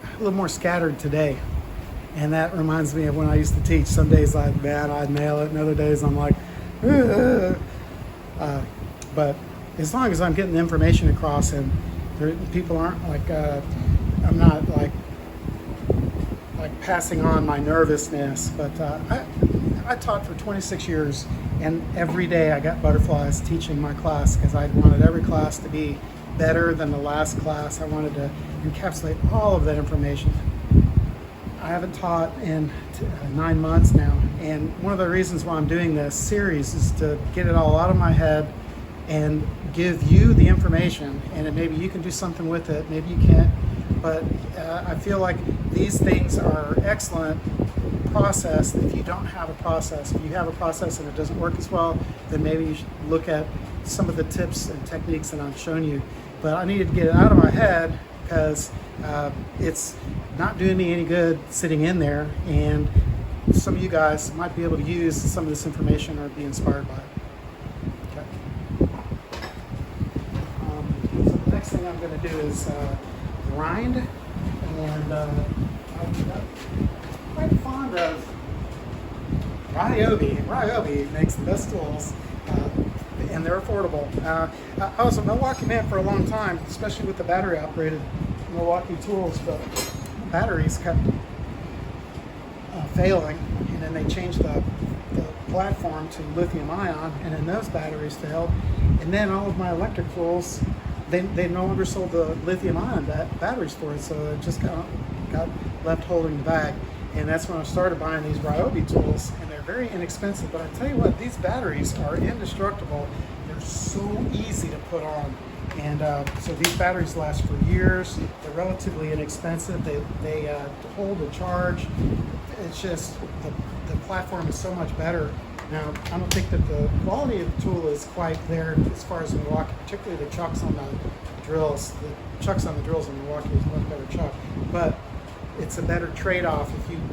a little more scattered today. And that reminds me of when I used to teach. Some days I'd nail it, and other days I'm like, but as long as I'm getting the information across and people aren't like, I'm not like passing on my nervousness, but I taught for 26 years, and every day I got butterflies teaching my class because I wanted every class to be better than the last class. I wanted to encapsulate all of that information. I haven't taught in 9 months now, and one of the reasons why I'm doing this series is to get it all out of my head and give you the information, and then maybe you can do something with it, maybe you can't, but I feel like these things are excellent process. If you don't have a process, if you have a process and it doesn't work as well, then maybe you should look at some of the tips and techniques that I'm showing you. But I needed to get it out of my head because it's not doing me any good sitting in there, and some of you guys might be able to use some of this information or be inspired by it. Okay. So the next thing I'm going to do is grind, and I'm quite fond of Ryobi. Ryobi makes the best tools, and they're affordable. I was a Milwaukee man for a long time, especially with the battery operated Milwaukee tools, but batteries kept failing, and then they changed the platform to lithium ion, and then those batteries failed, and then all of my electric tools, they no longer sold the lithium ion batteries for it, so it just got left holding the bag. And that's when I started buying these Ryobi tools, and they're very inexpensive, but I tell you what, these batteries are indestructible. They're so easy to put on. And so these batteries last for years. They're relatively inexpensive. They hold a charge. It's just the platform is so much better. Now, I don't think that the quality of the tool is quite there as far as Milwaukee, particularly the chucks on the drills. The chucks on the drills in Milwaukee is a much better chuck, but it's a better trade-off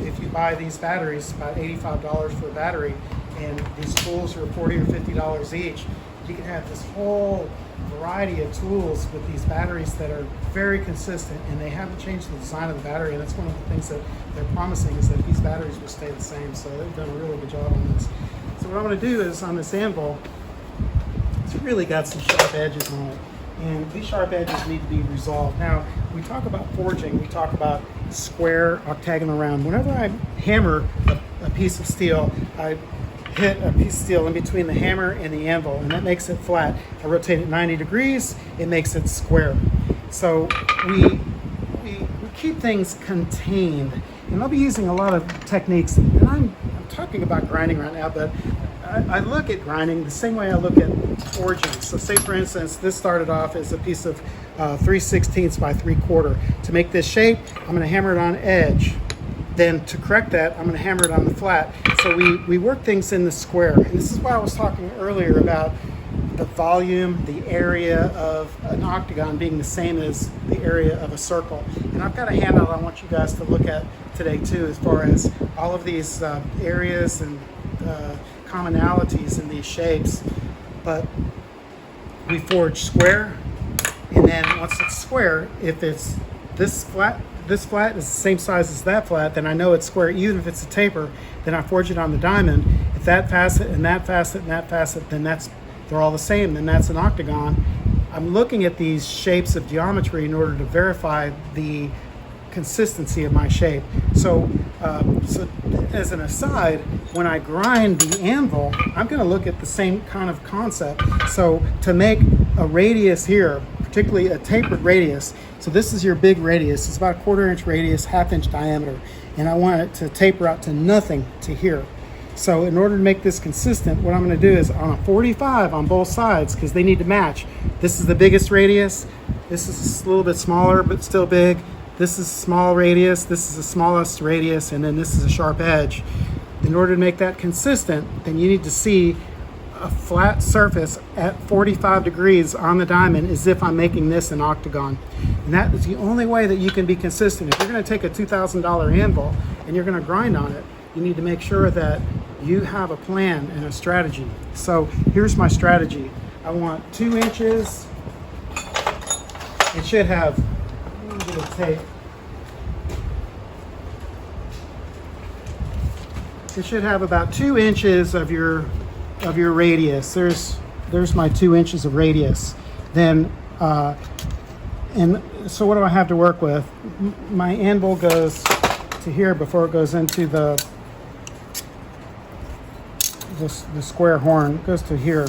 if you buy these batteries, about $85 for a battery, and these tools are $40 or $50 each. You can have this whole variety of tools with these batteries that are very consistent, and they haven't changed the design of the battery, and that's one of the things that they're promising, is that these batteries will stay the same. So they've done a really good job on this. So what I'm going to do is, on this Anvil, it's really got some sharp edges on it, and these sharp edges need to be resolved. Now, we talk about forging, we talk about square, octagonal, round. Whenever I hammer a piece of steel, I hit a piece of steel in between the hammer and the anvil, and that makes it flat. I rotate it 90 degrees, it makes it square. So we keep things contained, and I'll be using a lot of techniques, and I'm talking about grinding right now, but I look at grinding the same way I look at forging. So say, for instance, this started off as a piece of 3/16 by 3/4. To make this shape, I'm going to hammer it on edge. Then to correct that, I'm going to hammer it on the flat. So we work things in the square. And this is why I was talking earlier about the volume, the area of an octagon being the same as the area of a circle. And I've got a handout I want you guys to look at today too, as far as all of these areas and commonalities in these shapes. But we forge square, and then once it's square, if it's this flat is the same size as that flat, then I know it's square. Even if it's a taper, then I forge it on the diamond. If that facet and that facet and that facet, then they're all the same, then that's an octagon. I'm looking at these shapes of geometry in order to verify the consistency of my shape. So as an aside, when I grind the anvil, I'm going to look at the same kind of concept. So to make a radius here, particularly a tapered radius, so this is your big radius, it's about a 1/4 inch radius, 1/2 inch diameter, and I want it to taper out to nothing to here. So in order to make this consistent, what I'm going to do is on a 45 on both sides, because they need to match. This is the biggest radius, this is a little bit smaller but still big, this is a small radius, this is the smallest radius, and then this is a sharp edge. In order to make that consistent, then you need to see a flat surface at 45 degrees on the diamond as if I'm making this an octagon. And that is the only way that you can be consistent. If you're going to take a $2,000 anvil and you're going to grind on it, you need to make sure that you have a plan and a strategy. So here's my strategy. I want 2 inches. It should have a little bit of tape. it should have about 2 inches of your radius. There's my 2 inches of radius. Then and so what do I have to work with? My anvil goes to here before it goes into the square horn. It goes to here.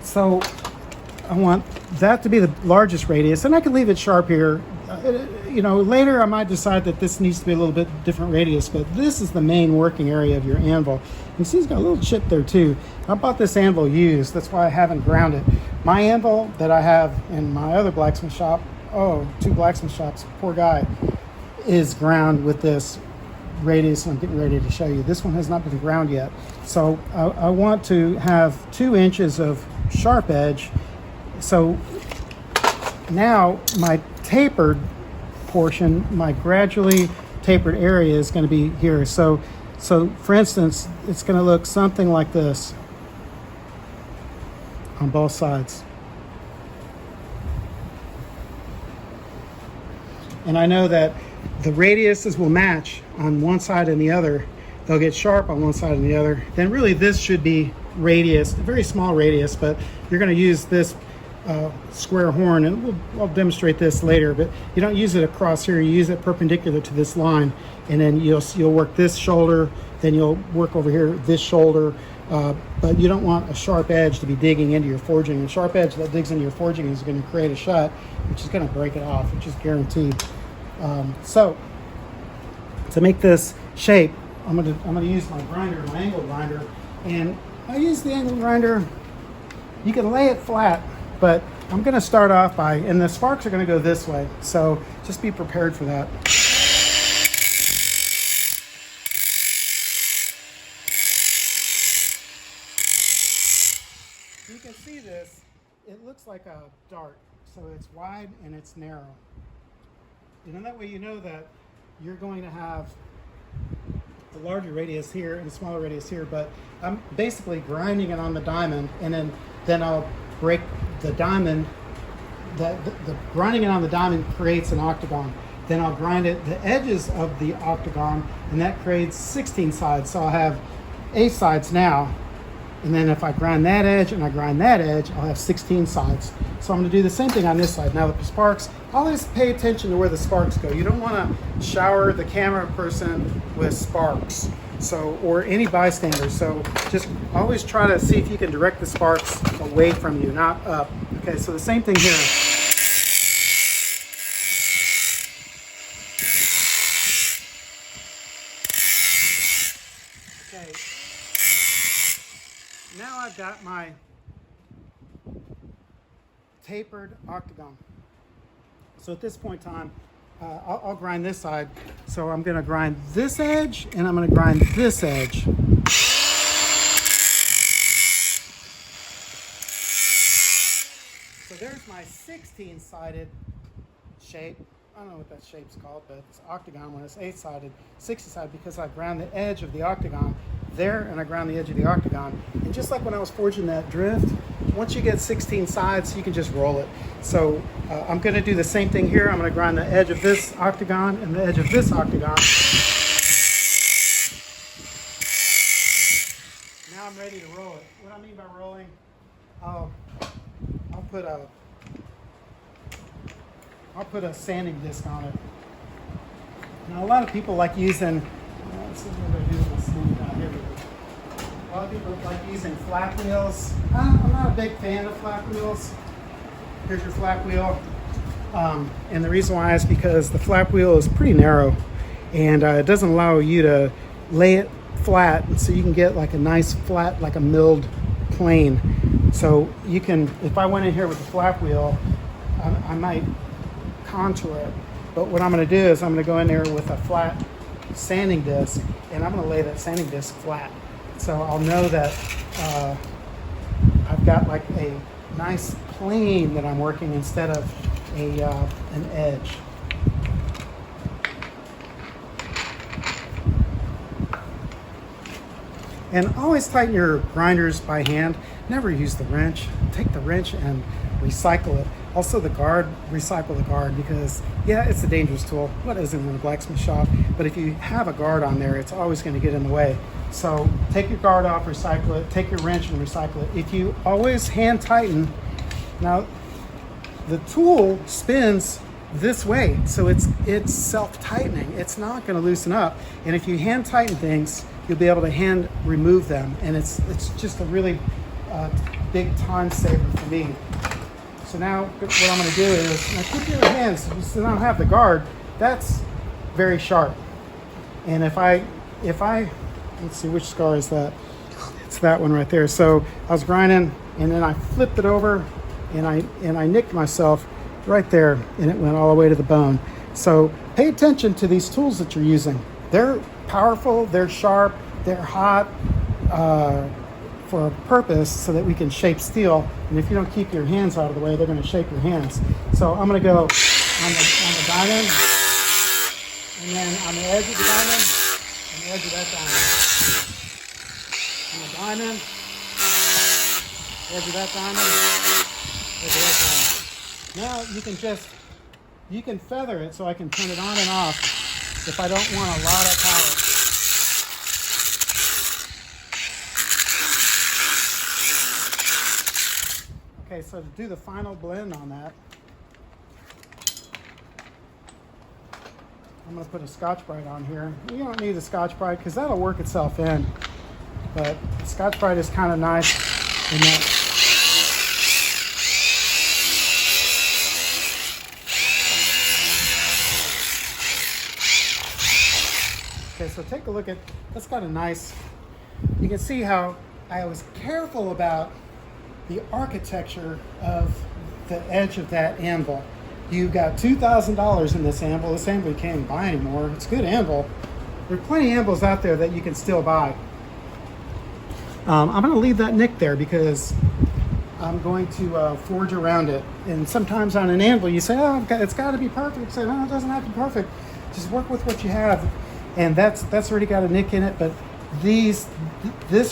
So I want that to be the largest radius, and I can leave it sharp here. You know, later I might decide that this needs to be a little bit different radius, but this is the main working area of your anvil. You see it's got a little chip there too. I bought this anvil used, that's why I haven't ground it. My anvil that I have in my other blacksmith shop, 2 blacksmith shops, poor guy, is ground with this radius, and I'm getting ready to show you. This one has not been ground yet. So I want to have 2 inches of sharp edge. So now my tapered portion, my gradually tapered area is going to be here. So for instance, it's going to look something like this on both sides. And I know that the radiuses will match on one side and the other. They'll get sharp on one side and the other. Then really this should be radius, a very small radius, but you're going to use this square horn, and I'll demonstrate this later, but you don't use it across here, you use it perpendicular to this line, and then you'll work this shoulder, then you'll work over here this shoulder, but you don't want a sharp edge to be digging into your forging. A sharp edge that digs into your forging is going to create a shut, which is going to break it off, which is guaranteed. So to make this shape, I'm gonna use my grinder, my angle grinder, and I use the angle grinder. You can lay it flat, but I'm gonna start off by, and the sparks are gonna go this way, so just be prepared for that. You can see this, it looks like a dart, so it's wide and it's narrow. And then that way you know that you're going to have the larger radius here and the smaller radius here, but I'm basically grinding it on the diamond, and then I'll break the diamond. The grinding it on the diamond creates an octagon. Then I'll grind it the edges of the octagon, and that creates 16 sides. So I'll have 8 sides now, and then if I grind that edge and I grind that edge, I'll have 16 sides. So I'm going to do the same thing on this side. Now the sparks, always pay attention to where the sparks go. You don't want to shower the camera person with sparks, or any bystander. So just always try to see if you can direct the sparks away from you, not up. Okay, so the same thing here. Okay, now I've got my tapered octagon. So at this point in time, I'll grind this side. So I'm going to grind this edge, and I'm going to grind this edge. So there's my 16-sided shape. I don't know what that shape's called, but it's octagon when it's 8-sided, 60-sided, because I ground the edge of the octagon there, and I ground the edge of the octagon. And just like when I was forging that drift, once you get 16 sides, you can just roll it. So I'm going to do the same thing here. I'm going to grind the edge of this octagon and the edge of this octagon. Now I'm ready to roll it. What I mean by rolling, I'll put a sanding disc on it. Now a lot of people like using, let's see what I do with this thing down here. A lot of people like using flat wheels. I'm not a big fan of flat wheels. Here's your flat wheel. And the reason why is because the flat wheel is pretty narrow, and it doesn't allow you to lay it flat, so you can get like a nice flat, like a milled plane. So you can, if I went in here with a flat wheel, I might contour it. But what I'm going to do is I'm going to go in there with a flat sanding disc, and I'm going to lay that sanding disc flat. So I'll know that I've got like a nice plane that I'm working instead of an edge. And always tighten your grinders by hand. Never use the wrench. Take the wrench and recycle it. Also the guard, recycle the guard, because yeah, it's a dangerous tool. What isn't in a blacksmith shop? But if you have a guard on there, it's always going to get in the way. So take your guard off, recycle it, take your wrench and recycle it. If you always hand tighten, now the tool spins this way, so it's self-tightening. It's not going to loosen up. And if you hand tighten things, you'll be able to hand remove them, and it's just a really big time saver for me. So now what I'm going to do is, now keep your hands, you still don't have the guard, that's very sharp. And if I let's see, which scar is that? It's that one right there. So I was grinding, and then I flipped it over, and I nicked myself right there, and it went all the way to the bone. So pay attention to these tools that you're using. They're powerful, they're sharp, they're hot for a purpose, so that we can shape steel. And if you don't keep your hands out of the way, they're going to shape your hands. So I'm going to go on the diamond, and then on the edge of the diamond, on the edge of that diamond, on the diamond, edge of that diamond, edge of that diamond. Now you can feather it, so I can turn it on and off if I don't want a lot of power. Okay, so to do the final blend on that, I'm going to put a Scotch-Brite on here. You don't need the Scotch-Brite because that'll work itself in, but the Scotch-Brite is kind of nice in that. Okay, so take a look at, that's got a nice, you can see how I was careful about the architecture of the edge of that anvil. You've got $2,000 in this anvil. This anvil you can't even buy anymore. It's a good anvil. There are plenty of anvils out there that you can still buy. I'm going to leave that nick there because I'm going to forge around it. And sometimes on an anvil you say, oh, it's got to be perfect. You say, no, it doesn't have to be perfect. Just work with what you have. And that's already got a nick in it, but this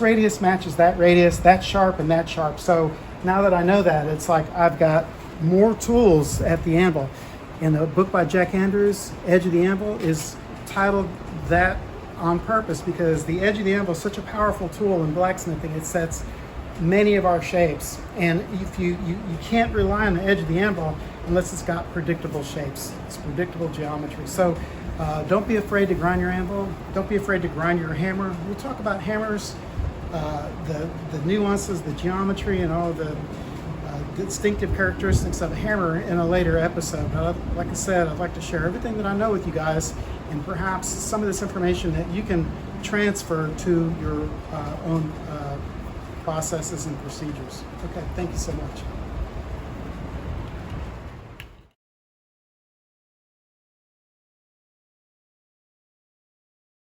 radius matches that radius, that's sharp and that's sharp. So now that I know that, it's like I've got more tools at the anvil. And the book by Jack Andrews, Edge of the Anvil, is titled that on purpose because the edge of the anvil is such a powerful tool in blacksmithing. It sets many of our shapes, and if you can't rely on the edge of the anvil unless it's got predictable shapes. It's predictable geometry. So don't be afraid to grind your anvil. Don't be afraid to grind your hammer. We'll talk about hammers, the nuances, the geometry, and all the distinctive characteristics of a hammer in a later episode. But like I said, I'd like to share everything that I know with you guys, and perhaps some of this information that you can transfer to your own processes and procedures. Okay, thank you so much.